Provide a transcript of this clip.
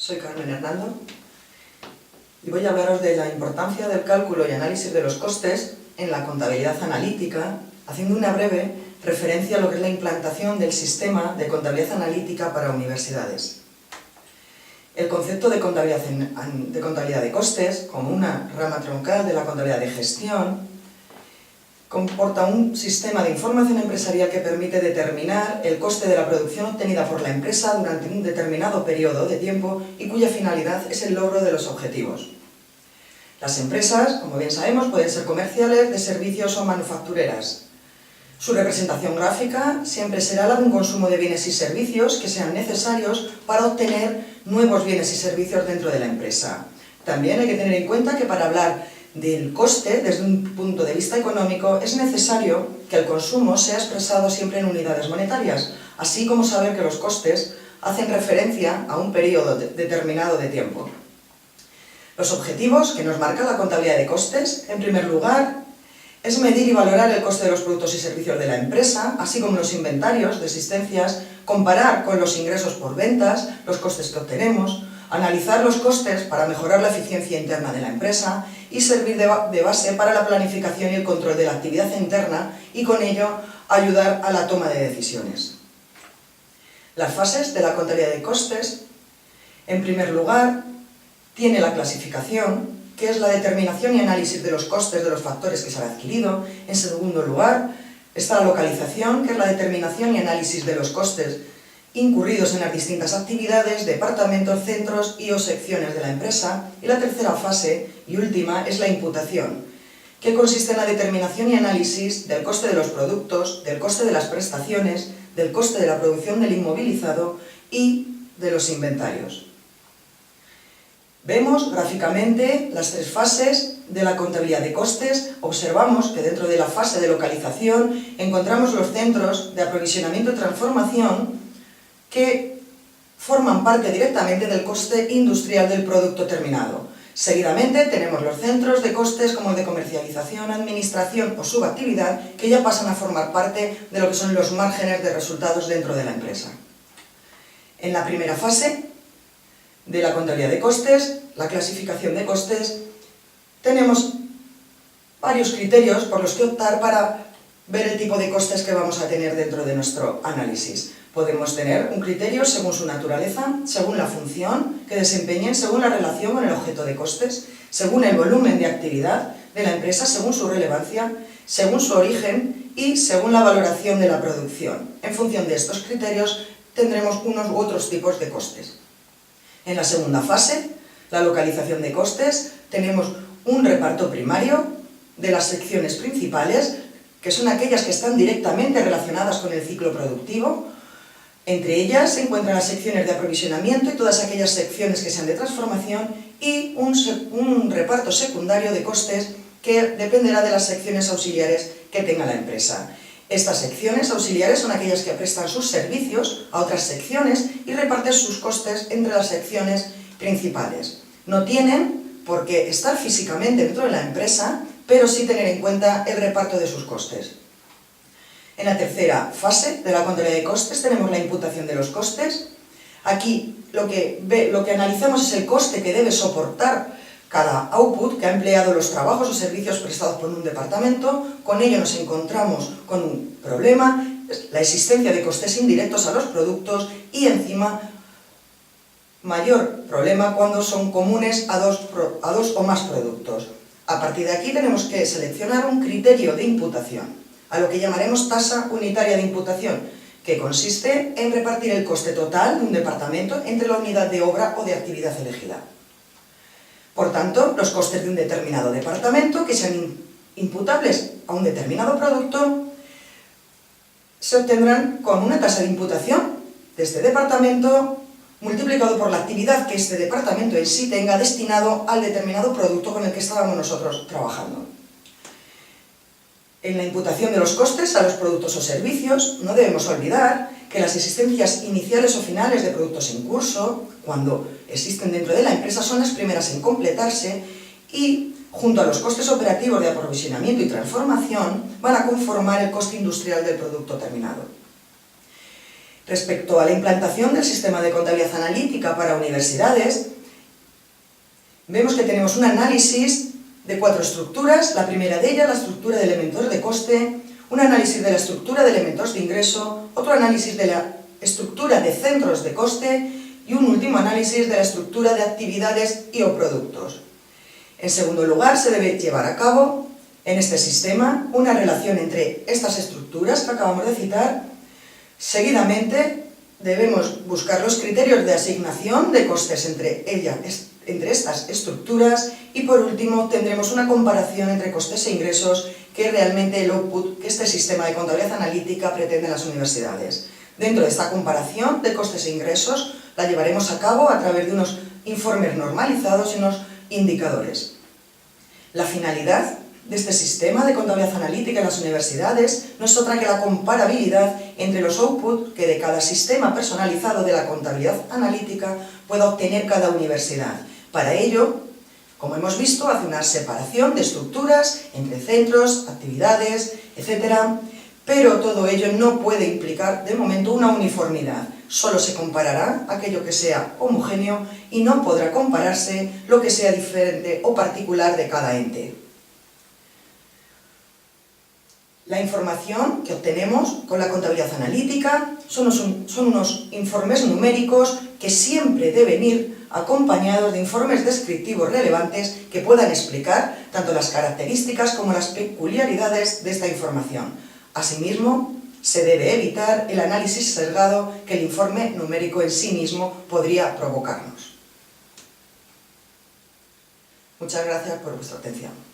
Soy Carmen Hernando y voy a hablaros de la importancia del cálculo y análisis de los costes en la contabilidad analítica, haciendo una breve referencia a lo que es la implantación del sistema de contabilidad analítica para universidades. El concepto de contabilidad de costes, como una rama troncal de la contabilidad de gestión, comporta un sistema de información empresarial que permite determinar el coste de la producción obtenida por la empresa durante un determinado periodo de tiempo y cuya finalidad es el logro de los objetivos. Las empresas, como bien sabemos, pueden ser comerciales, de servicios o manufactureras. Su representación gráfica siempre será la de un consumo de bienes y servicios que sean necesarios para obtener nuevos bienes y servicios dentro de la empresa. También hay que tener en cuenta que para hablar del coste desde un punto de vista económico es necesario que el consumo sea expresado siempre en unidades monetarias, así como saber que los costes hacen referencia a un periodo determinado de tiempo. Los objetivos que nos marca la contabilidad de costes, en primer lugar, es medir y valorar el coste de los productos y servicios de la empresa, así como los inventarios de existencias, comparar con los ingresos por ventas, los costes que obtenemos, analizar los costes para mejorar la eficiencia interna de la empresa y servir de base para la planificación y el control de la actividad interna y con ello ayudar a la toma de decisiones. Las fases de la contabilidad de costes, en primer lugar, tiene la clasificación, que es la determinación y análisis de los costes de los factores que se han adquirido. En segundo lugar, está la localización, que es la determinación y análisis de los costes incurridos en las distintas actividades, departamentos, centros y o secciones de la empresa. Y la tercera fase y última es la imputación, que consiste en la determinación y análisis del coste de los productos, del coste de las prestaciones, del coste de la producción del inmovilizado y de los inventarios. Vemos gráficamente las tres fases de la contabilidad de costes. Observamos que dentro de la fase de localización encontramos los centros de aprovisionamiento y transformación que forman parte directamente del coste industrial del producto terminado. Seguidamente tenemos los centros de costes como el de comercialización, administración o subactividad, que ya pasan a formar parte de lo que son los márgenes de resultados dentro de la empresa. En la primera fase de la contabilidad de costes, la clasificación de costes, tenemos varios criterios por los que optar para ver el tipo de costes que vamos a tener dentro de nuestro análisis. Podemos tener un criterio según su naturaleza, según la función que desempeñen, según la relación con el objeto de costes, según el volumen de actividad de la empresa, según su relevancia, según su origen y según la valoración de la producción. En función de estos criterios tendremos unos u otros tipos de costes. En la segunda fase, la localización de costes, tenemos un reparto primario de las secciones principales, que son aquellas que están directamente relacionadas con el ciclo productivo. Entre ellas se encuentran las secciones de aprovisionamiento y todas aquellas secciones que sean de transformación y un reparto secundario de costes que dependerá de las secciones auxiliares que tenga la empresa. Estas secciones auxiliares son aquellas que prestan sus servicios a otras secciones y reparten sus costes entre las secciones principales. No tienen por qué estar físicamente dentro de la empresa, pero sí tener en cuenta el reparto de sus costes. En la tercera fase de la contabilidad de costes tenemos la imputación de los costes. Aquí lo que analizamos es el coste que debe soportar cada output que ha empleado los trabajos o servicios prestados por un departamento. Con ello nos encontramos con un problema, la existencia de costes indirectos a los productos y encima mayor problema cuando son comunes a dos o más productos. A partir de aquí tenemos que seleccionar un criterio de imputación, a lo que llamaremos tasa unitaria de imputación, que consiste en repartir el coste total de un departamento entre la unidad de obra o de actividad elegida. Por tanto, los costes de un determinado departamento que sean imputables a un determinado producto se obtendrán con una tasa de imputación de este departamento multiplicado por la actividad que este departamento en sí tenga destinado al determinado producto con el que estábamos nosotros trabajando. En la imputación de los costes a los productos o servicios, no debemos olvidar que las existencias iniciales o finales de productos en curso, cuando existen dentro de la empresa, son las primeras en completarse y, junto a los costes operativos de aprovisionamiento y transformación, van a conformar el coste industrial del producto terminado. Respecto a la implantación del sistema de contabilidad analítica para universidades, vemos que tenemos un análisis de 4 estructuras. La primera de ellas, la estructura de elementos de coste, un análisis de la estructura de elementos de ingreso, otro análisis de la estructura de centros de coste y un último análisis de la estructura de actividades y o productos. En segundo lugar, se debe llevar a cabo en este sistema una relación entre estas estructuras que acabamos de citar. Seguidamente, debemos buscar los criterios de asignación de costes entre estas estructuras y, por último, tendremos una comparación entre costes e ingresos, que es realmente el output que este sistema de contabilidad analítica pretende en las universidades. Dentro de esta comparación de costes e ingresos la llevaremos a cabo a través de unos informes normalizados y unos indicadores. La finalidad de este sistema de contabilidad analítica en las universidades no es otra que la comparabilidad entre los outputs que de cada sistema personalizado de la contabilidad analítica pueda obtener cada universidad. Para ello, como hemos visto, hace una separación de estructuras entre centros, actividades, etc. Pero todo ello no puede implicar, de momento, una uniformidad. Solo se comparará aquello que sea homogéneo y no podrá compararse lo que sea diferente o particular de cada ente. La información que obtenemos con la contabilidad analítica son unos informes numéricos que siempre deben ir acompañados de informes descriptivos relevantes que puedan explicar tanto las características como las peculiaridades de esta información. Asimismo, se debe evitar el análisis sesgado que el informe numérico en sí mismo podría provocarnos. Muchas gracias por vuestra atención.